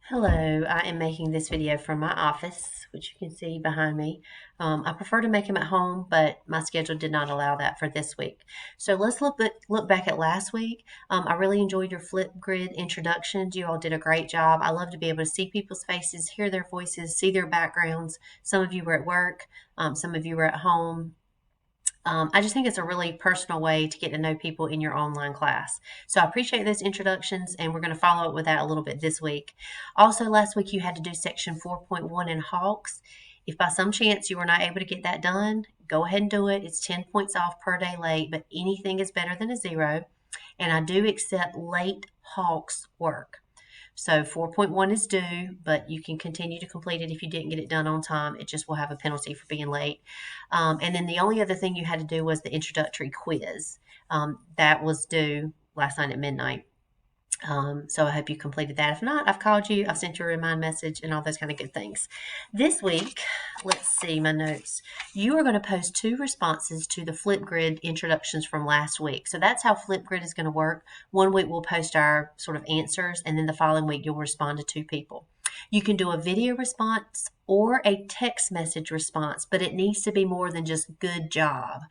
Hello, I am making this video from my office, which you can see behind me. I prefer to make them at home, but my schedule did not allow that for this week. So let's look back at last week. I really enjoyed your Flipgrid introductions. You all did a great job. I love to be able to see people's faces, hear their voices, see their backgrounds. Some of you were at work, some of you were at home. I just think it's a really personal way to get to know people in your online class. So I appreciate those introductions, and we're going to follow up with that a little bit this week. Also, last week you had to do section 4.1 in Hawks. If by some chance you were not able to get that done, go ahead and do it. It's 10 points off per day late, but anything is better than a zero. And I do accept late Hawks work. So 4.1 is due, but you can continue to complete it if you didn't get it done on time. It just will have a penalty for being late. And then the only other thing you had to do was the introductory quiz. That was due last night at midnight. So I hope you completed that. If not, I've called you, I've sent you a remind message, and all those kind of good things. This week, let's see my notes. You are going to post 2 responses to the Flipgrid introductions from last week. So that's how Flipgrid is going to work. One week we'll post our sort of answers, and then the following week you'll respond to 2 people. You can do a video response or a text message response, but it needs to be more than just good job.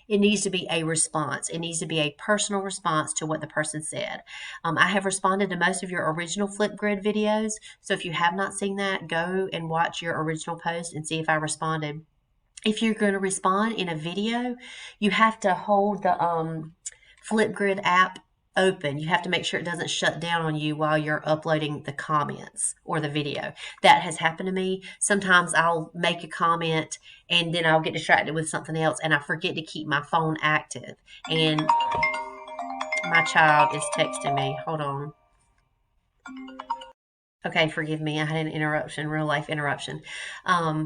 It needs to be a response. It needs to be a personal response to what the person said. I have responded to most of your original Flipgrid videos. So if you have not seen that, go and watch your original post and see if I responded. If you're going to respond in a video, you have to hold the Flipgrid app open. You have to make sure it doesn't shut down on you while you're uploading the comments or the video. That has happened to me. Sometimes I'll make a comment and then I'll get distracted with something else and I forget to keep my phone active. And my child is texting me. Hold on. Okay, forgive me. I had an interruption, real life interruption. I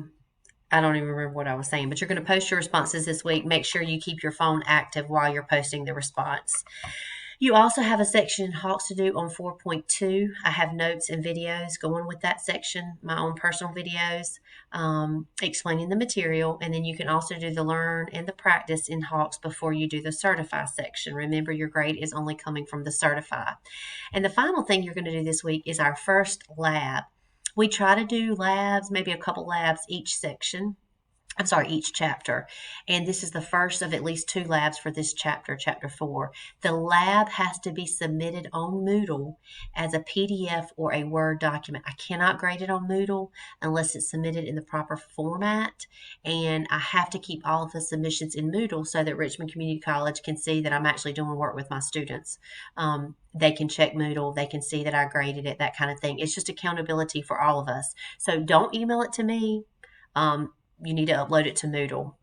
don't even remember what I was saying, but you're going to post your responses this week. Make sure you keep your phone active while you're posting the response. You also have a section in Hawks to do on 4.2. I have notes and videos going with that section, my own personal videos explaining the material. And then you can also do the learn and the practice in Hawks before you do the certify section. Remember, your grade is only coming from the certify. And the final thing you're going to do this week is our first lab. We try to do labs, maybe a couple labs each section. Each chapter. And this is the first of at least 2 labs for this chapter, chapter 4. The lab has to be submitted on Moodle as a PDF or a Word document. I cannot grade it on Moodle unless it's submitted in the proper format. And I have to keep all of the submissions in Moodle so that Richmond Community College can see that I'm actually doing work with my students. They can check Moodle. They can see that I graded it, that kind of thing. It's just accountability for all of us. So don't email it to me. You need to upload it to Moodle.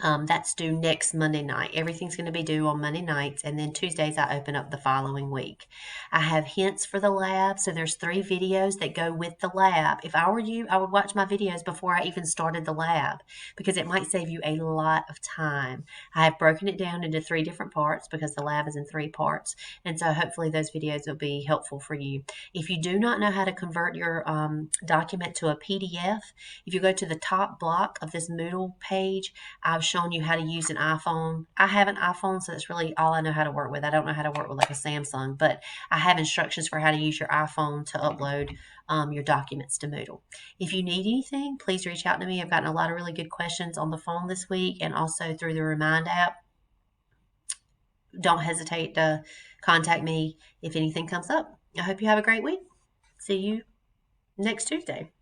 That's due next Monday night. Everything's going to be due on Monday nights, and then Tuesdays I open up the following week. I have hints for the lab, so there's 3 videos that go with the lab. If I were you, I would watch my videos before I even started the lab because it might save you a lot of time. I have broken it down into 3 different parts because the lab is in 3 parts, and so hopefully those videos will be helpful for you. If you do not know how to convert your document to a PDF, if you go to the top block of this Moodle page, I've shown you how to use an iPhone. I have an iPhone, so that's really all I know how to work with. I don't know how to work with like a Samsung, but I have instructions for how to use your iPhone to upload your documents to Moodle. If you need anything, please reach out to me. I've gotten a lot of really good questions on the phone this week and also through the Remind app. Don't hesitate to contact me if anything comes up. I hope you have a great week. See you next Tuesday.